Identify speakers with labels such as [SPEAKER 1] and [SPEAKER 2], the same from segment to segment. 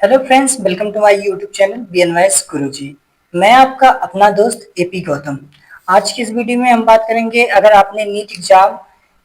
[SPEAKER 1] Hello friends, welcome to my YouTube channel BNYS Guruji. मैं आपका अपना दोस्त एपी गौतम। आज की इस वीडियो में हम बात करेंगे, अगर आपने नीट एग्जाम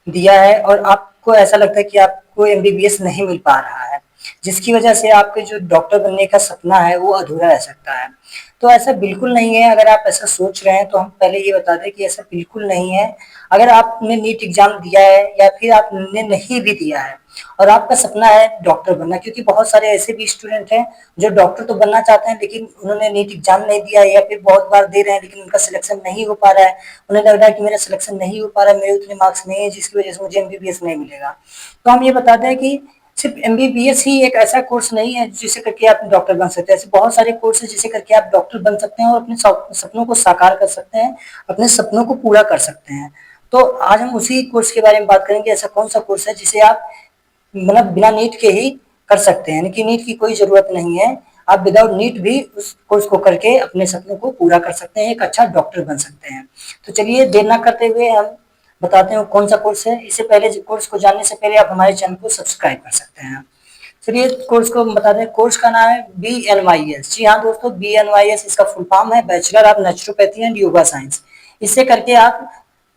[SPEAKER 1] दिया है और आपको ऐसा लगता है कि आपको एमबीबीएस नहीं मिल पा रहा है, जिसकी वजह से आपके जो डॉक्टर बनने का सपना है वो अधूरा रह सकता है। तो ऐसा बिल्कुल नहीं है। अगर आप ऐसा सोच रहे हैं तो हम पहले ये बता दें कि ऐसा बिल्कुल नहीं है। अगर आपने नीट एग्जाम दिया है या फिर आपने नहीं भी दिया है और आपका सपना है डॉक्टर बनना, क्योंकि बहुत सारे ऐसे भी स्टूडेंट हैं जो डॉक्टर तो बनना चाहते हैं लेकिन उन्होंने नीट एग्जाम नहीं दिया है या फिर बहुत बार दे रहे हैं लेकिन उनका सिलेक्शन नहीं हो पा रहा है। उन्हें लग रहा है कि मेरा सिलेक्शन नहीं हो पा रहा है, मेरे उतने मार्क्स नहीं है जिसकी वजह से मुझे एमबीबीएस नहीं मिलेगा। तो हम ये बताते हैं कि सिर्फ एमबीबीएस ही एक ऐसा कोर्स नहीं है जिसे करके आप डॉक्टर बन सकते हैं। ऐसे बहुत सारे कोर्स है जिसे करके आप डॉक्टर बन सकते हैं और अपने सपनों को साकार कर सकते हैं, अपने सपनों को पूरा कर सकते हैं। तो आज हम उसी कोर्स के बारे में बात करेंगे। ऐसा कौन सा कोर्स है जिसे आप मतलब बिना नीट के ही कर सकते हैं, यानी कि नीट की कोई जरूरत नहीं है। आप विदाउट नीट भी उस कोर्स को करके अपने सपनों को पूरा कर सकते हैं, एक अच्छा डॉक्टर बन सकते हैं। तो चलिए देर ना करते हुए हम बताते हैं कौन सा कोर्स है। इससे पहले कोर्स को जानने से पहले आप हमारे चैनल को सब्सक्राइब कर सकते हैं। चलिए कोर्स को हम बताते हैं। कोर्स का नाम है BNYS। जी हाँ दोस्तों, BNYS इसका फुल फॉर्म है bachelor of naturopathy and yoga science. इससे करके आप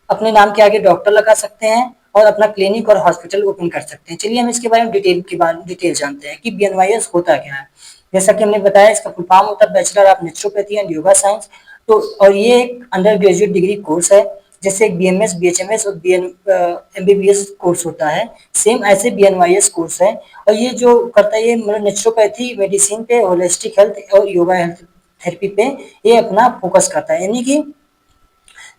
[SPEAKER 1] अपने नाम के आगे डॉक्टर लगा सकते हैं और अपना क्लिनिक और हॉस्पिटल ओपन कर सकते हैं। चलिए हम इसके बारे में डिटेल जानते हैं कि बीएनवाईएस होता क्या है। जैसा कि हमने बताया, इसका फुल फॉर्म होता है bachelor of naturopathy and yoga science. तो और ये एक अंडर ग्रेजुएट डिग्री कोर्स है, जैसे एक बीएमएस, बीएचएमएस और एमबीबीएस कोर्स होता है, सेम ऐसे बीएनवाईएस कोर्स है। और ये जो करता है, ये मतलब नेचुरोपैथी मेडिसिन पे, होलिस्टिक हेल्थ और योगा हेल्थ थेरेपी पे ये अपना फोकस करता है। यानी कि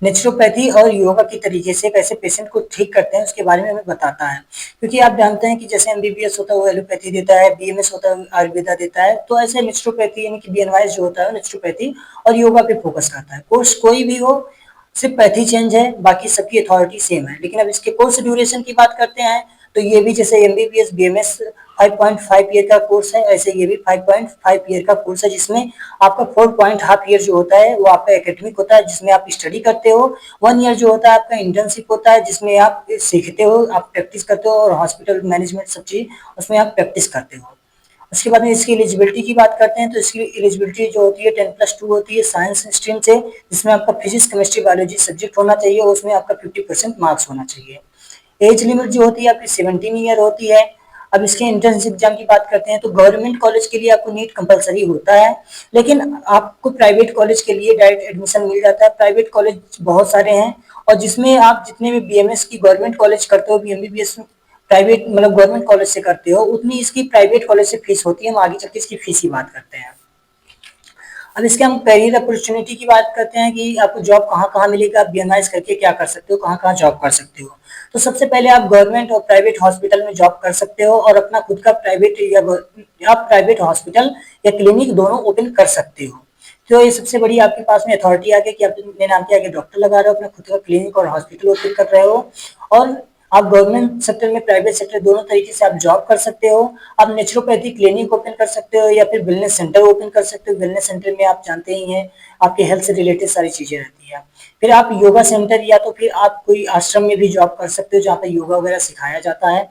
[SPEAKER 1] नेचुरोपैथी और योगा की तरीके से कैसे पेशेंट को ठीक करते हैं उसके बारे में हमें बताता है। क्योंकि आप जानते हैं कि जैसे एमबीबीएस होता है वो एलोपैथी देता है, बीएमएस होता है आयुर्वेदा देता है, तो ऐसे नेचुरोपैथी यानी कि बीएनवाईएस जो होता है नेचुरोपैथी और योगा पे फोकस करता है। कोर्स कोई भी हो, सिर्फ पैथी चेंज है, बाकी सबकी अथॉरिटी सेम है। लेकिन अब इसके कोर्स ड्यूरेशन की बात करते हैं तो ये भी जैसे एमबीबीएस बीएमएस 5.5 ईयर का कोर्स है, ऐसे ये भी 5.5 ईयर का कोर्स है, जिसमें आपका 4.5 ईयर जो होता है वो आपका एकेडमिक होता है जिसमें आप स्टडी करते हो। 1 ईयर जो होता है आपका इंटर्नशिप होता है जिसमें आप सीखते हो, आप प्रैक्टिस करते हो और हॉस्पिटल मैनेजमेंट सब चीज उसमें आप प्रैक्टिस करते हो। उसके बाद में इसकी एलिजिबिलिटी की बात करते हैं तो इसकी एलिजिबिलिटी जो होती है 10+2 होती है साइंस स्ट्रीम से, जिसमें आपका फिजिक्स केमिस्ट्री बायोलॉजी सब्जेक्ट होना चाहिए और उसमें आपका 50% मार्क्स होना चाहिए। एज लिमिट जो होती है आपकी 17 ईयर होती है। अब इसके एंट्रेंस एग्जाम की बात करते हैं तो गवर्नमेंट कॉलेज के लिए आपको नीट कंपलसरी होता है, लेकिन आपको प्राइवेट कॉलेज के लिए डायरेक्ट एडमिशन मिल जाता है। प्राइवेट कॉलेज बहुत सारे हैं और जिसमें आप जितने भी बीएमएस की गवर्नमेंट कॉलेज करते हो, एमबीबीएस प्राइवेट मतलब गवर्नमेंट कॉलेज से करते हो, उतनी इसकी प्राइवेट कॉलेज से फीस होती है। हम आगे चल के इसकी फीस की बात करते हैं। अब इसके हम करियर अपॉर्चुनिटी की बात करते हैं कि आपको जॉब कहाँ कहाँ मिलेगा, आप बीएनआईएस करके क्या कर सकते हो, कहाँ कहाँ जॉब कर सकते हो। तो सबसे पहले आप गवर्नमेंट और प्राइवेट हॉस्पिटल में जॉब कर सकते हो और अपना खुद का प्राइवेट या प्राइवेट हॉस्पिटल या क्लिनिक दोनों ओपन कर सकते हो। तो ये सबसे बड़ी आपके पास में अथॉरिटी आ गई कि आप अपने नाम के आगे डॉक्टर लगा रहे हो, अपना खुद का क्लिनिक और हॉस्पिटल ओपन कर रहे हो और आप गवर्नमेंट सेक्टर में प्राइवेट सेक्टर दोनों तरीके से आप जॉब कर सकते हो। आप नेचुरोपैथी क्लिनिक ओपन कर सकते हो या फिर वेलनेस सेंटर ओपन कर सकते हो। वेलनेस सेंटर में आप जानते ही हैं आपके हेल्थ से रिलेटेड सारी चीजें रहती है। फिर आप योगा सेंटर या तो फिर आप कोई आश्रम में भी जॉब कर सकते हो जहाँ पे योगा वगैरह सिखाया जाता है।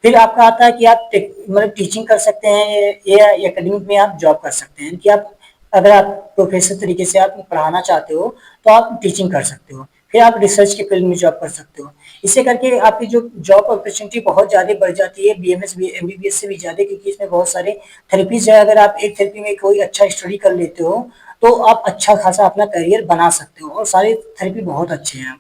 [SPEAKER 1] फिर आपका आता है कि आप मतलब टीचिंग कर सकते हैं या एकेडमिक में आप जॉब कर सकते हैं कि आप अगर आप प्रोफेसर तरीके से आप पढ़ाना चाहते हो तो आप टीचिंग कर सकते हो। फिर आप रिसर्च के फील्ड में जॉब कर सकते हो। इससे करके आपकी जो जॉब अपॉर्चुनिटी बहुत ज़्यादा बढ़ जाती है बीएमएस एमबीबीएस से भी ज़्यादा, क्योंकि इसमें बहुत सारे थेरेपीज है। अगर आप एक थेरेपी में कोई अच्छा स्टडी कर लेते हो तो आप अच्छा खासा अपना करियर बना सकते हो और सारे थेरेपी बहुत अच्छे हैं।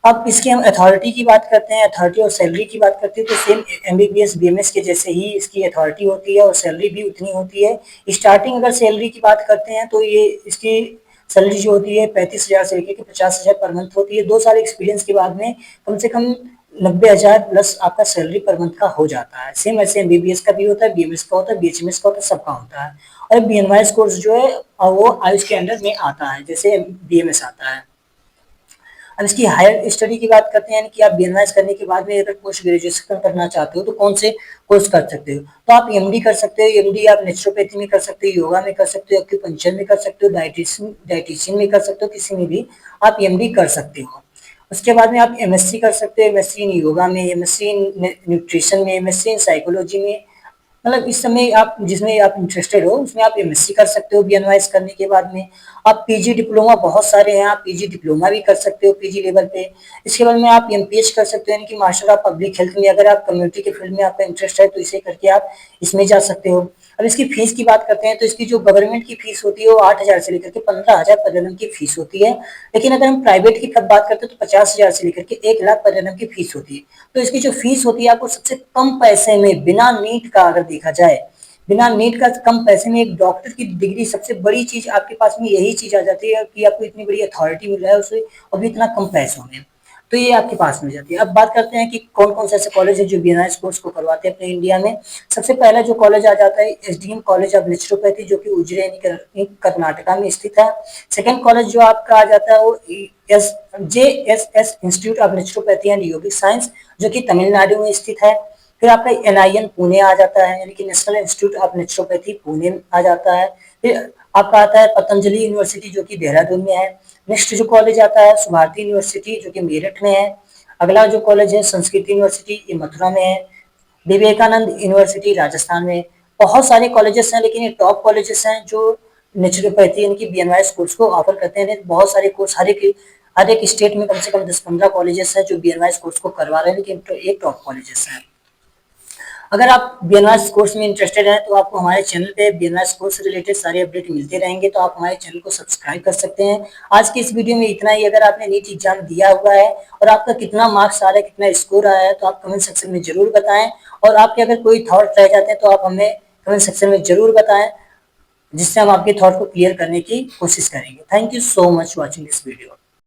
[SPEAKER 1] अब इसकी हम अथॉरिटी की बात करते हैं, अथॉरिटी और सैलरी की बात करते हैं तो सेम एमबीबीएस बीएमएस के जैसे ही इसकी अथॉरिटी होती है और सैलरी भी उतनी होती है। स्टार्टिंग अगर सैलरी की बात करते हैं तो ये इसकी सैलरी जो होती है 35,000 से लेकर 50,000 पर मंथ होती है। 2 साल एक्सपीरियंस के बाद में कम से कम 90,000 प्लस आपका सैलरी पर मंथ का हो जाता है। सेम ऐसे एमबीबीएस का भी होता है, बीएमएस का होता है, बीएचएमएस का होता है, सबका होता है। और बीएनवाईएस कोर्स जो है वो आयुष के अंडर में आता है जैसे बीएमएस आता है। अब इसकी हायर स्टडी की बात करते हैं कि आप बीएनवाईएस करने के बाद में अगर पोस्ट ग्रेजुएशन करना चाहते हो तो कौन से कोर्स कर सकते हो। तो आप एमडी कर सकते हो। एमडी आप नेचुरोपैथी में कर सकते हो, योगा में कर सकते हो, एक्यूपंक्चर में कर सकते हो, डाइटिशियन में कर सकते हो, किसी में भी आप एमडी कर सकते हो। उसके बाद में आप एमएससी कर सकते हो, एमएससी इन योगा में, एमएससी इन न्यूट्रिशन में, एमएससी इन साइकोलॉजी में, मतलब इस समय आप जिसमें आप इंटरेस्टेड हो उसमें आप एमएससी कर सकते हो बीएनवाईएस करने के बाद में। आप पीजी डिप्लोमा बहुत सारे हैं, आप पीजी डिप्लोमा भी कर सकते हो पीजी लेवल पे। इसके बाद में आप एमपीएच कर सकते हो, यानी कि मास्टर ऑफ पब्लिक हेल्थ में। अगर आप कम्युनिटी के फील्ड में आपका इंटरेस्ट है तो इसे करके आप इसमें जा सकते हो। अब इसकी फीस की बात करते हैं तो इसकी जो गवर्नमेंट की फीस होती है वो 8,000 से लेकर के 15,000 पर एनम की फीस होती है। लेकिन अगर हम प्राइवेट की बात करते हैं तो 50,000 से लेकर के 1 लाख पर एनम की फीस होती है। तो इसकी जो फीस होती है आपको सबसे कम पैसे में बिना नीट का अगर देखा जाए, बिना नीट का कम पैसे में एक डॉक्टर की डिग्री, सबसे बड़ी चीज आपके पास में यही चीज आ जाती है कि आपको इतनी बड़ी अथॉरिटी मिल रहा है उसे, और भी इतना कम पैसों में। तो ये आपके पास मिल जाती है। अब बात करते हैं कि कौन कौन से ऐसे कॉलेज है जो बीएनआईएस कोर्स को करवाते हैं अपने इंडिया में। सबसे पहला जो कॉलेज आ जाता है एसडीएम कॉलेज ऑफ नेचुरोपैथी, जो कि उज्जैन कर्नाटका में स्थित है। सेकंड कॉलेज जो आपका आ जाता है वो S JSS institute of naturopathy and yogic science, जो कि तमिलनाडु में स्थित है। फिर आपका एनआईएन पुणे आ जाता है, यानी कि national institute of naturopathy Pune आ जाता है। फिर आपका आता है पतंजलि यूनिवर्सिटी, जो कि देहरादून में है। नेक्स्ट जो कॉलेज आता है सुभारती यूनिवर्सिटी, जो कि मेरठ में है। अगला जो कॉलेज है संस्कृत यूनिवर्सिटी, ये मथुरा में है। विवेकानंद यूनिवर्सिटी राजस्थान में। बहुत सारे कॉलेजेस हैं, लेकिन ये टॉप कॉलेजेस हैं जो नेचुरोपैथी यानी कि बीएनवाईएस कोर्स को ऑफर करते हैं। बहुत सारे कोर्स हर एक स्टेट में कम से कम 10-15 कॉलेजेस हैं जो बीएनवाईएस कोर्स को करवा रहे हैं, लेकिन ये टॉप कॉलेजेस हैं। अगर आप बीएनवाईएस कोर्स में इंटरेस्टेड हैं तो आपको हमारे चैनल पे बीएनवाईएस कोर्स से रिलेटेड सारे अपडेट मिलते रहेंगे, तो आप हमारे चैनल को सब्सक्राइब कर सकते हैं। आज की इस वीडियो में इतना ही। अगर आपने नीट एग्जाम दिया हुआ है और आपका कितना मार्क्स आ रहा है, कितना स्कोर आया है, तो आप कमेंट सेक्शन में जरूर बताएं। और आपके अगर कोई थॉट रह जाते हैं तो आप हमें कमेंट सेक्शन में जरूर बताएं, जिससे हम आपके थॉट को क्लियर करने की कोशिश करेंगे। Thank you so much watching this video.